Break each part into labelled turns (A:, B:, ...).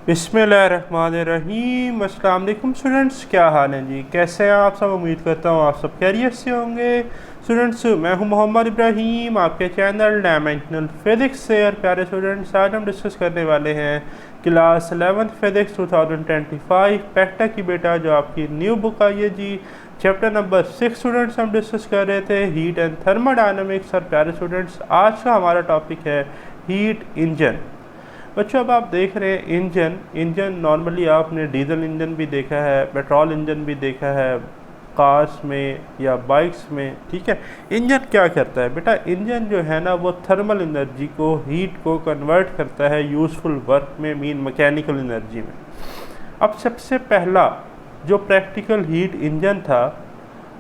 A: बिस्मिल्लाहिर्रहमानिर्रहीम। अस्सलाम वालेकुम स्टूडेंट्स, क्या हाल है जी? कैसे हैं आप सब? उम्मीद करता हूँ आप सब खैरियत से होंगे। स्टूडेंट्स, मैं हूँ मोहम्मद इब्राहीम, आपके चैनल डायमेंशनल फिज़िक्स से। और प्यारे स्टूडेंट्स, आज हम डिस्कस करने वाले हैं क्लास 11 फिज़िक्स 2025 पैक्टा की बेटा, जो आपकी न्यू बुक आई है जी। चैप्टर नंबर 6 स्टूडेंट्स हम डिस्कस कर रहे थे, हीट एंड थर्मोडायनामिक्स। और प्यारे स्टूडेंट्स, आज का हमारा टॉपिक है हीट इंजन। बच्चों, अब आप देख रहे हैं इंजन नॉर्मली आपने डीजल इंजन भी देखा है, पेट्रोल इंजन भी देखा है कार्स में या बाइक्स में। ठीक है, इंजन क्या करता है बेटा? इंजन जो है ना, वो थर्मल एनर्जी को, हीट को कन्वर्ट करता है यूज़फुल वर्क में, मीन मैकेनिकल एनर्जी में। अब सबसे पहला जो प्रैक्टिकल हीट इंजन था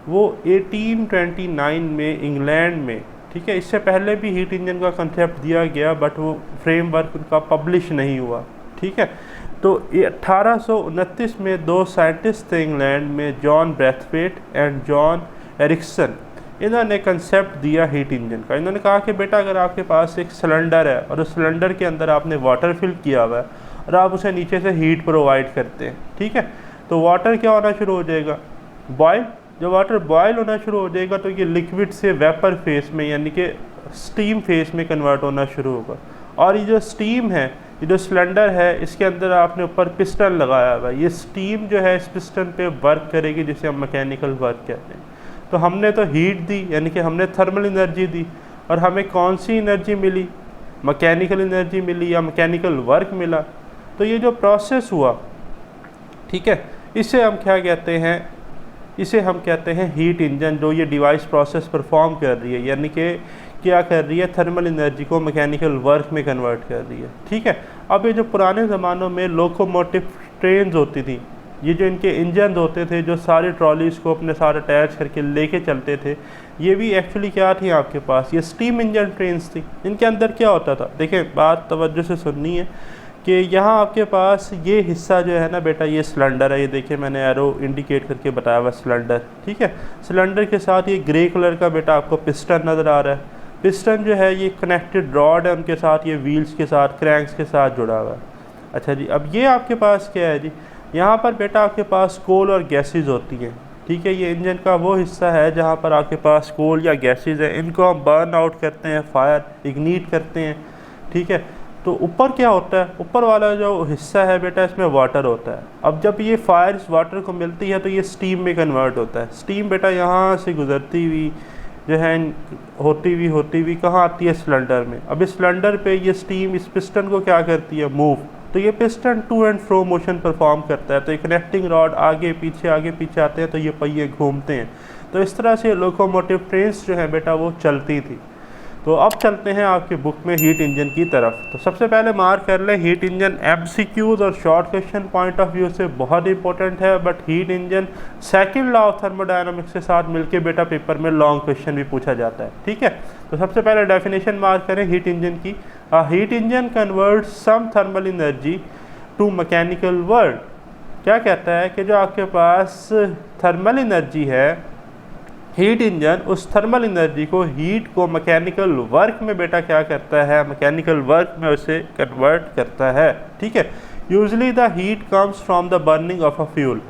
A: वो 1829 में इंग्लैंड में, ठीक है। इससे पहले भी हीट इंजन का कंसेप्ट दिया गया, बट वो फ्रेमवर्क उनका पब्लिश नहीं हुआ, ठीक है। तो 1829 में दो साइंटिस्ट थे इंग्लैंड में, John Braithwaite and John Ericsson. इन्होंने कंसेप्ट दिया हीट इंजन का। इन्होंने कहा कि बेटा, अगर आपके पास एक सिलेंडर है और उस सिलेंडर के अंदर आपने वाटर फिल किया हुआ है और आप उसे नीचे से हीट प्रोवाइड करते हैं, ठीक है, तो वाटर क्या होना शुरू हो जाएगा? बॉयल। जब वाटर बॉयल होना शुरू हो जाएगा तो ये लिक्विड से वेपर फेस में, यानी कि स्टीम फेस में कन्वर्ट होना शुरू होगा। और ये जो स्टीम है, ये जो सिलेंडर है, इसके अंदर आपने ऊपर पिस्टन लगाया हुआ है। ये स्टीम जो है इस पिस्टन पे वर्क करेगी, जिसे हम मैकेनिकल वर्क कहते हैं। तो हमने तो हीट दी, यानी कि हमने थर्मल एनर्जी दी, और हमें कौन सी एनर्जी मिली? मैकेनिकल एनर्जी मिली या मैकेनिकल वर्क मिला। तो ये जो प्रोसेस हुआ, ठीक है, इसे हम क्या कहते हैं? इसे हम कहते हैं हीट इंजन। जो ये डिवाइस प्रोसेस परफॉर्म कर रही है, यानी कि क्या कर रही है? थर्मल एनर्जी को मैकेनिकल वर्क में कन्वर्ट कर रही है, ठीक है। अब ये जो पुराने ज़मानों में लोकोमोटिव ट्रेन्स होती थी, ये जो इनके इंजन होते थे, जो सारी ट्रॉलीज़ को अपने साथ अटैच करके लेके चलते थे, ये भी एक्चुअली क्या थी आपके पास? ये स्टीम इंजन ट्रेन्स थी। इनके अंदर क्या होता था? देखें, बात तवज्जो से सुननी है कि यहाँ आपके पास ये हिस्सा जो है ना बेटा, ये सिलेंडर है। ये देखिए, मैंने एरो इंडिकेट करके बताया हुआ सिलेंडर, ठीक है। सिलेंडर के साथ ये ग्रे कलर का बेटा आपको पिस्टन नज़र आ रहा है। पिस्टन जो है ये कनेक्टेड रॉड है, उनके साथ ये व्हील्स के साथ, क्रैंक्स के साथ जुड़ा हुआ है। अच्छा जी, अब ये आपके पास क्या है जी? यहाँ पर बेटा आपके पास कोल और गैसेज होती हैं, ठीक है। ये इंजन का वो हिस्सा है जहाँ पर आपके पास कोल या गैसेज है। इनको हम बर्न आउट करते हैं, फायर इग्नीट करते हैं, ठीक है। तो ऊपर क्या होता है? ऊपर वाला जो हिस्सा है बेटा, इसमें वाटर होता है। अब जब ये फायर इस वाटर को मिलती है तो ये स्टीम में कन्वर्ट होता है। स्टीम बेटा यहाँ से गुजरती हुई जो है, होती हुई कहाँ आती है? सिलेंडर में। अब इस सिलेंडर पे ये स्टीम इस पिस्टन को क्या करती है? मूव। तो ये piston to and fro motion perform करता है। तो ये कनेक्टिंग रॉड आगे पीछे आते हैं, तो ये पहिए घूमते हैं। तो इस तरह से लोकोमोटिव ट्रेन्स जो है बेटा, वो चलती थी। तो अब चलते हैं आपके बुक में हीट इंजन की तरफ। तो सबसे पहले मार्क कर लें, हीट इंजन एमसीक्यूज और short question point of view से बहुत इंपॉर्टेंट है, but heat engine second law of thermodynamics के साथ मिलके बेटा पेपर में लॉन्ग क्वेश्चन भी पूछा जाता है, ठीक है। तो सबसे पहले डेफिनेशन मार्क करें हीट इंजन की। Heat engine convert some thermal energy to mechanical work. क्या कहता है कि जो आपके पास थर्मल एनर्जी है, हीट इंजन उस थर्मल एनर्जी को, हीट को मैकेनिकल वर्क में बेटा क्या करता है? मैकेनिकल वर्क में उसे कन्वर्ट करता है, ठीक है। Usually the heat comes from the burning of a fuel.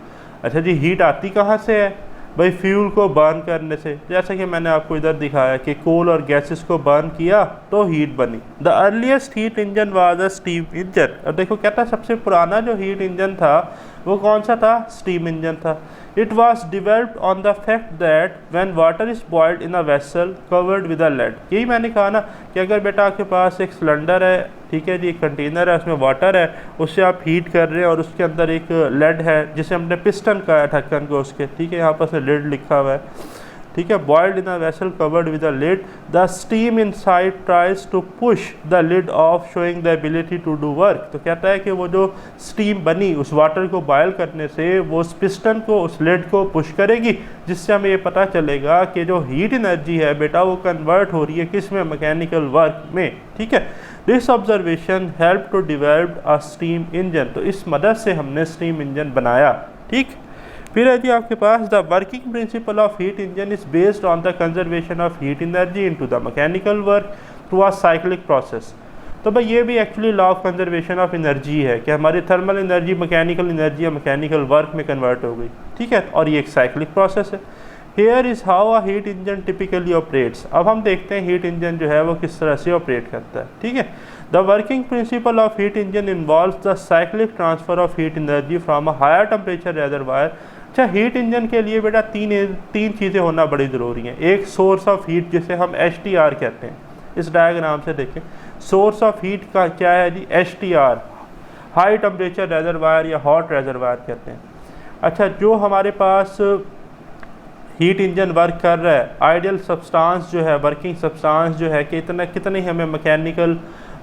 A: अच्छा जी, हीट आती कहाँ से है भाई? फ्यूल को बर्न करने से। जैसा कि मैंने आपको इधर दिखाया कि कोल और गैसेस को बर्न किया तो हीट बनी। The earliest heat engine was a steam engine. अब देखो, कहता है सबसे पुराना जो हीट इंजन था वो कौन सा था? स्टीम इंजन था। It was developed on the fact that when water is boiled in a vessel covered with a lead। यही मैंने कहा ना कि अगर बेटा आपके पास एक सिलेंडर है, ठीक है जी, एक कंटेनर है, उसमें वाटर है, उससे आप हीट कर रहे हैं और उसके अंदर एक लेड है जिसे हमने पिस्टन कहा है, ढक्कन को उसके, ठीक है। यहाँ पर लेड लिखा हुआ है, ठीक है। Boiled in a vessel covered with a lid, the steam inside tries to push the lid off, showing the ability to do work. तो कहता है कि वो जो स्टीम बनी उस वाटर को बॉयल करने से, वो उस पिस्टन को, उस लिड को पुश करेगी, जिससे हमें ये पता चलेगा कि जो हीट एनर्जी है बेटा, वो कन्वर्ट हो रही है किस में? मैकेनिकल वर्क में, ठीक है। This observation help to develop a steam engine. तो इस मदद से हमने स्टीम इंजन बनाया, ठीक। फिर है जी आपके पास, the working principle of heat engine is based on the conservation of heat energy into the mechanical work through a cyclic process. तो भाई ये भी actually law of conservation of energy है कि हमारी थर्मल एनर्जी मैकेनिकल एनर्जी या mechanical work में convert हो गई, ठीक है, और ये एक साइक्लिक प्रोसेस है। Here is how a heat engine typically operates. अब हम देखते हैं हीट इंजन जो है वो किस तरह से ऑपरेट करता है, ठीक है। The working principle of heat engine involves the cyclic transfer of heat energy from a higher temperature reservoir. अच्छा, हीट इंजन के लिए बेटा तीन चीज़ें होना बड़ी ज़रूरी हैं। एक सोर्स ऑफ हीट जिसे हम HTR कहते हैं, इस डायग्राम से देखें, सोर्स ऑफ हीट का क्या है जी, HTR, हाई टेम्परेचर रेजरवायर या हॉट रेजरवायर कहते हैं। अच्छा, जो हमारे पास हीट इंजन वर्क कर रहा है, आइडियल सब्सटेंस जो है, वर्किंग सब्सटेंस जो है कि कितनी हमें मैकेनिकल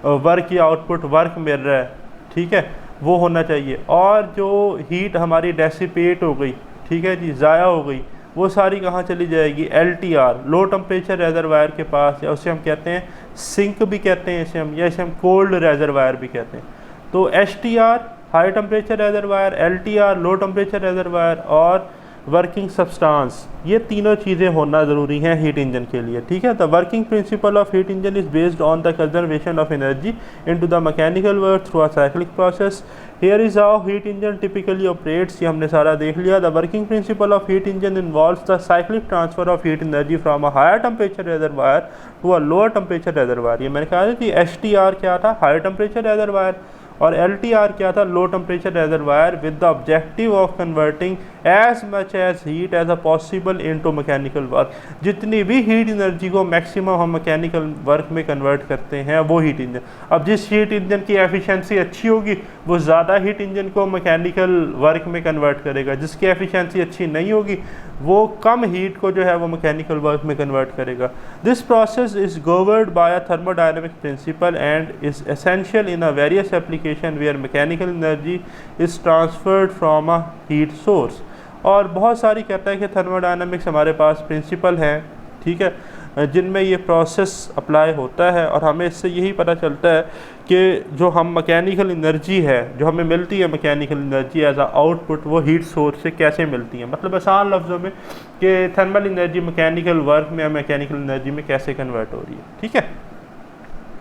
A: वर्क या आउटपुट वर्क मिल रहा है, ठीक है, वो होना चाहिए। और जो हीट हमारी डेसिपेट हो गई, ठीक है जी, ज़ाया हो गई, वो सारी कहाँ चली जाएगी, LTR, लो टेम्परेचर रेजरवायर के पास, या उसे हम कहते हैं सिंक भी कहते हैं इसे हम, या इसे हम कोल्ड रेजरवायर भी कहते हैं। तो HTR high temperature reservoir, LTR low temperature reservoir और वर्किंग सब्सटेंस, ये तीनों चीज़ें होना ज़रूरी हैं हीट इंजन के लिए, ठीक है। The working principle of heat engine is based on the conservation of energy into the mechanical work through a cyclic process. Here is how heat engine typically operates, ये हमने सारा देख लिया। The working principle of heat engine involves the cyclic transfer of heat energy from a higher temperature reservoir to a lower temperature reservoir. ये मैंने कहा था कि HTR क्या था, हायर टेम्परेचर रेजरवायर, और LTR क्या था, low temperature reservoir, with the objective of converting as much as heat as a possible into mechanical work. जितनी भी हीट एनर्जी को मैक्सिमम हम मैकेनिकल वर्क में कन्वर्ट करते हैं वो हीट इंजन। अब जिस हीट इंजन की एफिशिएंसी अच्छी होगी वो ज़्यादा हीट इंजन को मैकेनिकल वर्क में कन्वर्ट करेगा, जिसकी एफिशिएंसी अच्छी नहीं होगी वो कम हीट को जो है वो मैकेनिकल वर्क में कन्वर्ट करेगा। This process is governed by a thermodynamic principle and is essential in a various application where mechanical energy is transferred from a heat source. और बहुत सारी कहता है कि थर्मोडायनेमिक्स हमारे पास प्रिंसिपल हैं, ठीक है, जिनमें ये प्रोसेस अप्लाई होता है, और हमें इससे यही पता चलता है कि जो हम मैकेनिकल एनर्जी है जो हमें मिलती है, मैकेनिकल एनर्जी एज आ आउटपुट, वो हीट सोर्स से कैसे मिलती है। मतलब आसान लफ्ज़ों में कि थर्मल एनर्जी मैकेनिकल वर्क में या मैकेनिकल एनर्जी में कैसे कन्वर्ट हो रही है, ठीक है।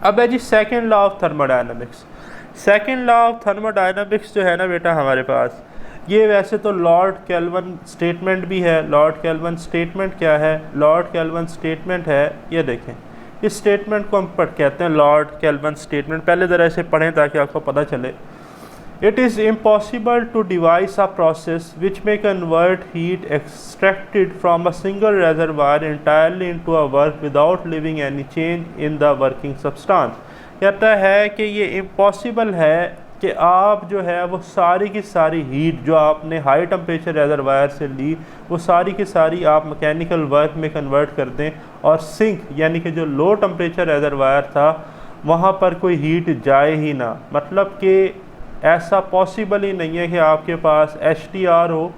A: अब है जी second law of thermodynamics. Second law of thermodynamics जो है ना बेटा हमारे पास, ये वैसे तो लॉर्ड केल्विन स्टेटमेंट भी है। लॉर्ड केल्विन स्टेटमेंट क्या है, लॉर्ड केल्विन स्टेटमेंट है, ये देखें, इस स्टेटमेंट को हम कहते हैं लॉर्ड केल्विन स्टेटमेंट। पहले ज़रा इसे पढ़ें ताकि आपको पता चले। It is impossible to device a process which में convert heat extracted from a single reservoir entirely into a work without leaving any change in the working substance. कहता है कि ये इम्पॉसिबल है कि आप जो है वो सारी की सारी हीट जो आपने हाई टेम्परेचर रेजरवायर से ली वो सारी की सारी आप मैकेनिकल वर्क में कन्वर्ट कर दें, और सिंक यानी कि जो लो टेम्परेचर रेजरवायर था वहाँ पर कोई हीट जाए ही ना। मतलब कि ऐसा पॉसिबल ही नहीं है कि आपके पास HTR हो,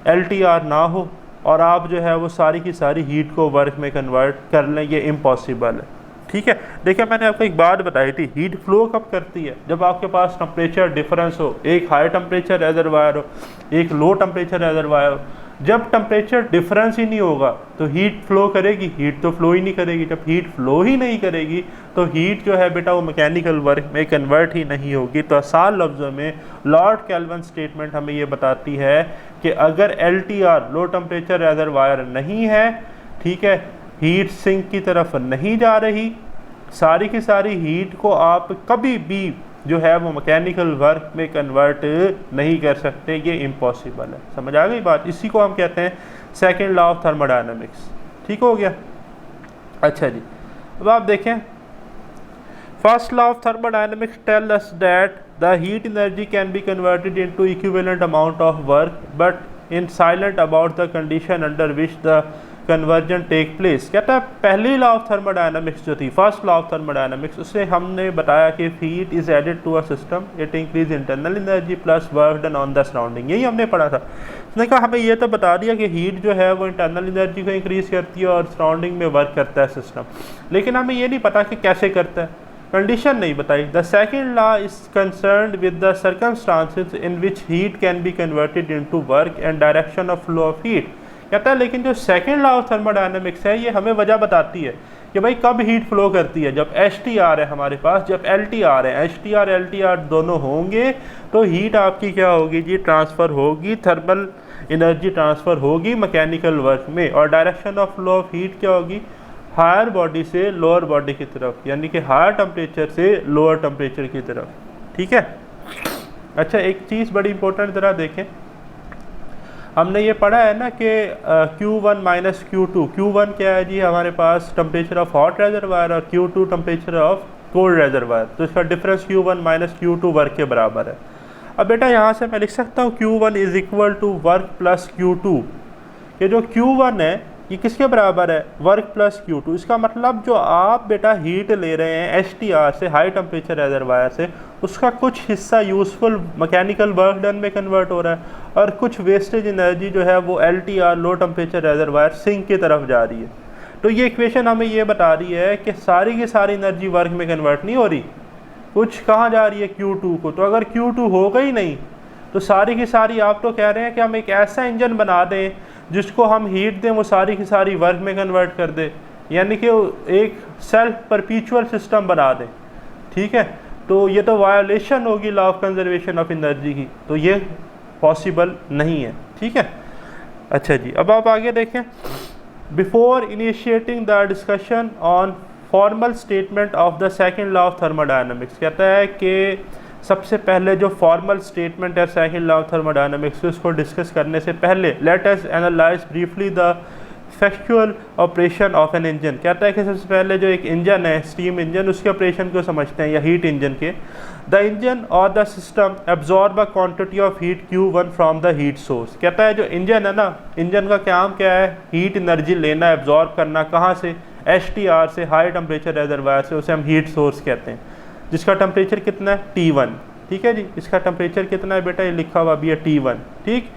A: LTR ना हो, और आप जो है वो सारी की सारी हीट को वर्क में कन्वर्ट कर लें, ये इम्पॉसिबल है, ठीक है। देखिए मैंने आपको एक बात बताई थी, हीट फ्लो कब करती है, जब आपके पास टेम्परेचर डिफरेंस हो, एक हाई टेम्परेचर रेजरवायर हो, एक लो टेम्परेचर रेजरवायर हो। जब टेम्परेचर डिफरेंस ही नहीं होगा तो हीट फ्लो करेगी, हीट तो फ्लो ही नहीं करेगी। जब हीट फ्लो ही नहीं करेगी तो हीट जो है बेटा वो मैकेनिकल वर्क में कन्वर्ट ही नहीं होगी। तो आसान लफ्ज़ों में लॉर्ड केल्विन स्टेटमेंट हमें ये बताती है कि अगर LTR लो टेम्परेचर रेजरवायर नहीं है, ठीक है, हीट सिंक की तरफ नहीं जा रही, सारी की सारी हीट को आप कभी भी जो है वो मैकेनिकल वर्क में कन्वर्ट नहीं कर सकते, ये इम्पॉसिबल है। समझ आ गई बात? इसी को हम कहते हैं सेकेंड लॉ ऑफ थर्मोडायनेमिक्स। ठीक हो गया? अच्छा जी, अब आप देखें, first law of thermodynamics tell us that the heat energy can be converted into equivalent amount of work but in silent about the condition under which the conversion take place. कहता है पहली लॉ ऑफ थर्मोडायनामिक्स जो थी, first law of thermodynamics, उससे हमने बताया कि heat is added to a system, it increase internal energy plus work done on the surrounding. यही हमने पढ़ा था। उसने कहा हमें ये तो बता दिया कि हीट जो है वो इंटरनल एनर्जी को इंक्रीज करती है और सराउंडिंग में वर्क करता है सिस्टम, लेकिन हमें ये नहीं पता कि कैसे करता है, कंडीशन नहीं बताई। The second law is concerned with the circumstances in which heat can be converted into work and direction of flow of heat. कहता है लेकिन जो सेकेंड लॉ ऑफ थर्मोडायनेमिक्स है ये हमें वजह बताती है कि भाई कब हीट फ्लो करती है, जब एच टी आर है हमारे पास, जब एल टी आर है, H T R L T R दोनों होंगे तो हीट आपकी क्या होगी जी, ट्रांसफ़र होगी, थर्मल एनर्जी ट्रांसफ़र होगी मैकेनिकल वर्क में। और direction of flow of heat क्या होगी, हायर बॉडी से लोअर बॉडी की तरफ, यानी कि हायर टेम्परेचर से लोअर टेम्परेचर की तरफ। ठीक है। अच्छा, एक चीज़ बड़ी इंपॉर्टेंट ज़रा देखें, हमने ये पढ़ा है ना कि Q1 माइनस Q2, Q1 क्या है जी हमारे पास टेम्परेचर ऑफ हॉट रेजरवायर और Q2 temperature of cold reservoir, तो इसका difference Q1 minus Q2 work के बराबर है। अब बेटा यहाँ से मैं लिख सकता हूँ Q1 is equal to work plus Q2, ये जो Q1 है ये किसके बराबर है, वर्क प्लस Q2। इसका मतलब जो आप बेटा हीट ले रहे हैं HTR से, हाई टेम्परेचर रेजरवायर से, उसका कुछ हिस्सा यूज़फुल मैकेनिकल वर्क डन में कन्वर्ट हो रहा है और कुछ वेस्टेज एनर्जी जो है वो LTR, low temperature reservoir sink की तरफ जा रही है। तो ये इक्वेशन हमें ये बता रही है कि सारी की सारी एनर्जी वर्क में कन्वर्ट नहीं हो रही, कुछ कहाँ जा रही है, Q2 को। तो अगर Q2 होगा ही नहीं तो सारी की सारी, आप तो कह रहे हैं कि हम एक ऐसा इंजन बना दें जिसको हम हीट दें वो सारी की सारी वर्क में कन्वर्ट कर दे, यानी कि एक सेल्फ परपीचुअल सिस्टम बना दें। ठीक है, तो ये तो वायोलेशन होगी law of conservation of energy की, तो ये पॉसिबल नहीं है। ठीक है। अच्छा जी, अब आप आगे देखें। Before initiating the discussion on formal statement of the second law of thermodynamics, कहता है कि सबसे पहले जो फॉर्मल स्टेटमेंट है सेकेंड लॉ ऑफ थर्मोडायनामिक्स, उसको डिस्कस करने से पहले let us analyse briefly the factual operation of an engine. कहता है कि सबसे पहले जो एक इंजन है, स्टीम इंजन, उसके ऑपरेशन को समझते हैं, या हीट इंजन के। द इंजन और the system absorb a quantity of heat Q1 from the heat source. कहता है जो इंजन है ना, इंजन का काम क्या है, हीट एनर्जी लेना, एब्जॉर्ब करना, कहाँ से, HTR से, हाई टेम्परेचर रेजरवायर से, उसे हम हीट सोर्स कहते हैं, जिसका टेम्परेचर कितना है, T1। ठीक है जी, इसका टेम्परेचर कितना है बेटा, ये लिखा हुआ भी है T1। ठीक।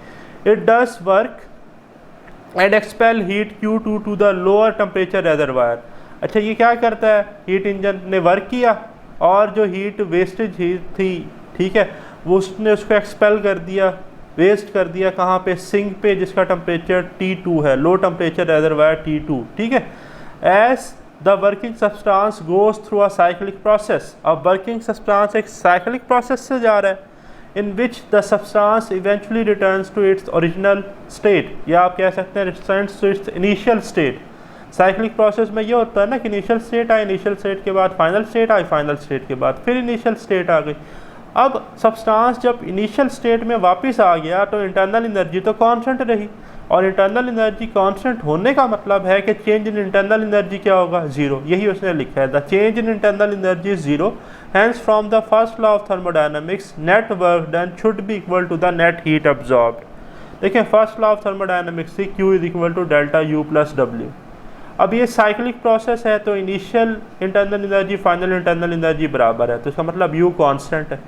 A: It does work and expel heat Q2 to the lower temperature reservoir. अच्छा, ये क्या करता है, हीट इंजन ने वर्क किया और जो हीट वेस्टेज हीट थी, ठीक है, वो उसने उसको एक्सपेल कर दिया, वेस्ट कर दिया, कहाँ पे, सिंक पे, जिसका टेम्परेचर T2 है, लो टेम्परेचर रेजरवायर T2। ठीक है। As the working substance goes through a cyclic process. अब वर्किंग सब्सटेंस एक साइक्लिक प्रोसेस से जा रहा है, in which the substance eventually returns to its original state, या आप कह सकते हैं returns to its initial state. Cyclic process में ये होता है ना कि इनिशियल स्टेट आई, इनिशियल स्टेट के बाद फाइनल स्टेट आई, फाइनल स्टेट के बाद फिर इनिशियल स्टेट आ गई। अब सब्सटेंस जब इनिशियल स्टेट में वापस आ गया तो इंटरनल एनर्जी तो कांस्टेंट रही, और इंटरनल एनर्जी कांस्टेंट होने का मतलब है कि चेंज इन इंटरनल एनर्जी क्या होगा, जीरो। यही उसने लिखा है, the change in internal energy is zero, hence from the first law of thermodynamics net work done should be equal to the net heat absorbed. देखिए, फर्स्ट लॉ ऑफ थर्मोडायनामिक्स से Q is equal to delta U plus W। अब ये cyclic process है तो initial internal energy final internal energy बराबर है, तो इसका मतलब U कांस्टेंट है,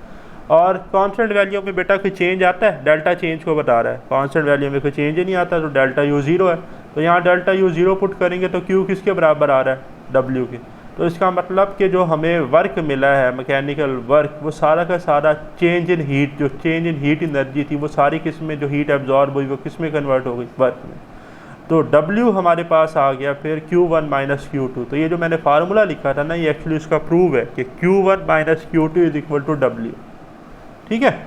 A: और कांस्टेंट वैल्यू में बेटा कोई चेंज आता है, डेल्टा चेंज को बता रहा है, कांस्टेंट वैल्यू में कोई चेंज ही नहीं आता, तो डेल्टा U जीरो है। तो यहाँ डेल्टा U जीरो पुट करेंगे तो Q किसके बराबर आ रहा है, W के। तो इसका मतलब कि जो हमें वर्क मिला है, मैकेनिकल वर्क, वो सारा का सारा चेंज इन हीट, जो चेंज इन हीट एनर्जी थी, वो सारी किस में, जो हीट एब्जॉर्ब हुई, वो किस में कन्वर्ट हो गई, वर्क में। तो W हमारे पास आ गया फिर Q1 माइनस Q2। तो ये जो मैंने फार्मूला लिखा था ना, ये एक्चुअली उसका प्रूव है कि Q1 minus Q2 is equal to W। ठीक है।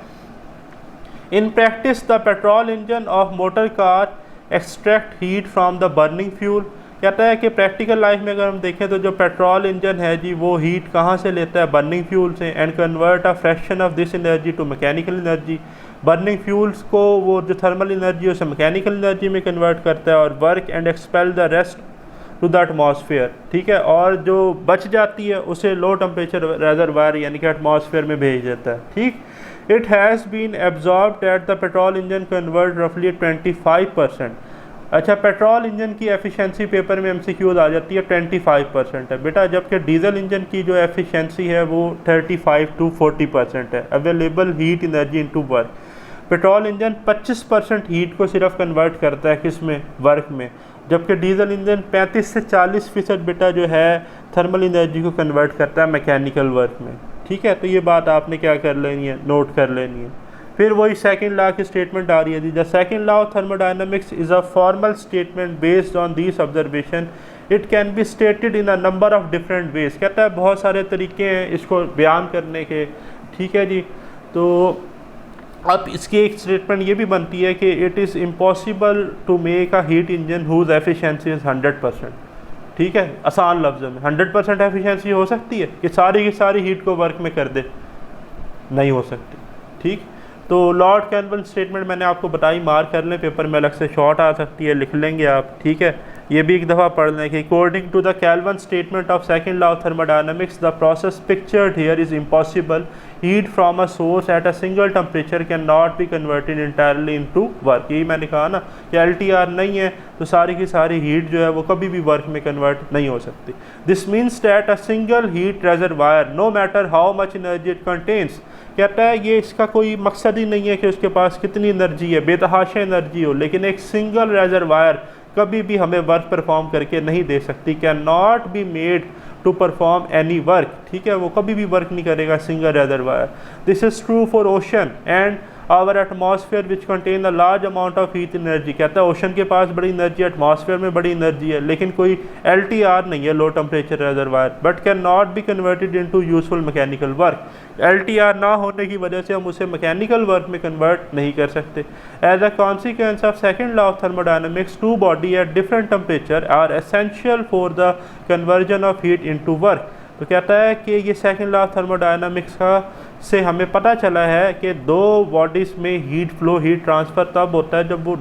A: In practice the petrol engine of motor car extract heat from the burning fuel. कहता है कि प्रैक्टिकल लाइफ में अगर हम देखें तो जो पेट्रोल इंजन है जी, वो हीट कहाँ से लेता है, बर्निंग फ्यूल से, and convert a fraction of this energy to mechanical energy. Burning fuels को वो जो थर्मल एनर्जी है उसे मैकेनिकल एनर्जी में कन्वर्ट करता है, और work and expel the rest to the atmosphere. ठीक है, और जो बच जाती है उसे लो टेम्परेचर रेजरवायर यानी कि एटमॉस्फेयर में भेज देता है। ठीक। It has been absorbed at the petrol engine convert रफली 25%। अच्छा, पेट्रोल इंजन की एफिशिएंसी पेपर में MCQs आ जाती है 25% है बेटा, जबकि डीजल इंजन की जो एफिशिएंसी है वो 35 to 40% है। Available heat energy into work, petrol engine 25% heat को सिर्फ कन्वर्ट करता है किस में, वर्क में, जबकि डीजल इंजन 35 से 40% बेटा जो है थर्मल एनर्जी को कन्वर्ट करता है मैकेनिकल वर्क में। ठीक है, तो ये बात आपने क्या कर लेनी है, नोट कर लेनी है। फिर वही सेकंड लॉ की स्टेटमेंट आ रही है, the second law of thermodynamics is a formal statement based on this observation it can be stated in a number of different ways. कहता है बहुत सारे तरीके हैं इसको बयान करने के, ठीक है जी। तो अब इसकी एक स्टेटमेंट ये भी बनती है कि it is impossible to make a heat engine whose efficiency is 100%। ठीक है, आसान लफ्ज़ों में 100% एफिशिएंसी हो सकती है कि सारी की सारी हीट को वर्क में कर दे? नहीं हो सकती। ठीक, तो लॉर्ड कैल्विन स्टेटमेंट मैंने आपको बताई, मार्क कर लें, पेपर में अलग से शॉर्ट आ सकती है, लिख लेंगे आप। ठीक है, ये भी एक दफ़ा पढ़ लें कि according to the Kelvin statement of second law of thermodynamics the process pictured here is impossible. Heat from a source at a single temperature can not be converted entirely into work. यही मैंने कहा ना कि LTR नहीं है तो सारी की सारी हीट जो है वो कभी भी वर्क में कन्वर्ट नहीं हो सकती। This means that a single heat reservoir no matter how much energy it contains, कहता है ये इसका कोई मकसद ही नहीं है कि उसके पास कितनी एनर्जी है, बेतहाशा एनर्जी हो, लेकिन एक सिंगल रेजरवायर कभी भी हमें वर्क परफॉर्म करके नहीं दे सकती। Can not be made to perform any work. ठीक है, वो कभी भी वर्क नहीं करेगा single reservoir. This is true for ocean and our atmosphere which contain a large amount of heat energy. कहता है ओशन के पास बड़ी एनर्जी, एटमॉस्फेयर में बड़ी एनर्जी है, लेकिन कोई LTR नहीं है, लो temperature reservoir, but can not be converted into useful mechanical work. LTR ना होने की वजह से हम उसे मैकेनिकल वर्क में कन्वर्ट नहीं कर सकते। As a consequence of second law of thermodynamics, two body at different temperature are essential for the conversion of heat into work. तो कहता है कि ये सेकेंड लॉ ऑफ थर्मोडायनामिक्स का से हमें पता चला है कि दो बॉडीज़ में हीट फ्लो, हीट ट्रांसफ़र तब होता है जब वो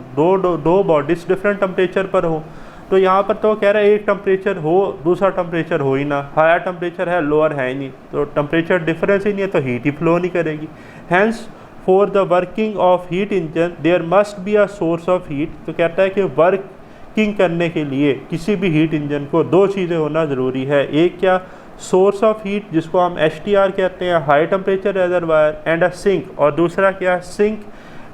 A: दो बॉडीज़ डिफरेंट टेम्परेचर पर हो। तो यहाँ पर तो कह रहा है एक टेम्परेचर हो, दूसरा टेम्परेचर हो ही ना, हायर टेम्परेचर है, लोअर है ही नहीं, तो टेम्परेचर डिफरेंस ही नहीं है तो हीट ही फ्लो नहीं करेगी। Hence for the working of heat engine there must be a source of heat. तो कहता है कि वर्किंग करने के लिए किसी भी हीट इंजन को दो चीज़ें होना ज़रूरी है। एक क्या, सोर्स ऑफ हीट जिसको हम HTR कहते हैं, high temperature reservoir, and a sink, और दूसरा क्या, सिंक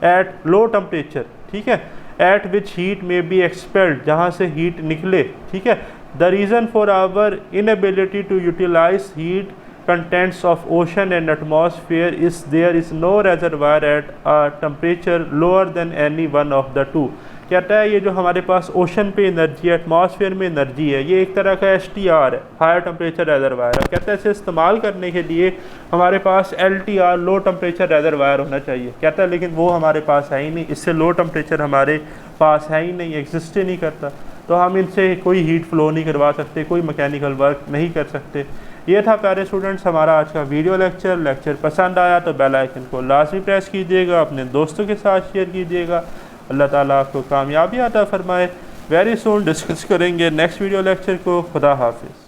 A: एट लो टेम्परेचर। ठीक है, at which heat may be expelled, जहाँ से हीट निकले। ठीक है, the reason for our inability to utilise heat contents of ocean and atmosphere is there is no reservoir at a temperature lower than any one of the two। कहता है ये जो हमारे पास ओशन पे एनर्जी है, एटमॉस्फेयर में energy है, ये एक तरह का HTR है, हायर टेम्परेचर रेजरवायर है। कहता है इसे इस्तेमाल करने के लिए हमारे पास LTR, लो टेम्परेचर रेजरवायर होना चाहिए। कहता है लेकिन वो हमारे पास है ही नहीं, इससे लो टेम्परेचर हमारे पास है ही नहीं, एग्जिस्ट ही नहीं करता, तो हम इनसे कोई हीट फ्लो नहीं करवा सकते, कोई मैकेनिकल वर्क नहीं कर सकते। ये था प्यारे स्टूडेंट्स हमारा आज का वीडियो लेक्चर पसंद आया तो बेल आइकन को लाजमी प्रेस कीजिएगा, अपने दोस्तों के साथ शेयर कीजिएगा। अल्लाह ताला आपको कामयाबी अता फरमाए। वेरी सून डिस्कस करेंगे नेक्स्ट वीडियो लेक्चर को। खुदा हाफिज़।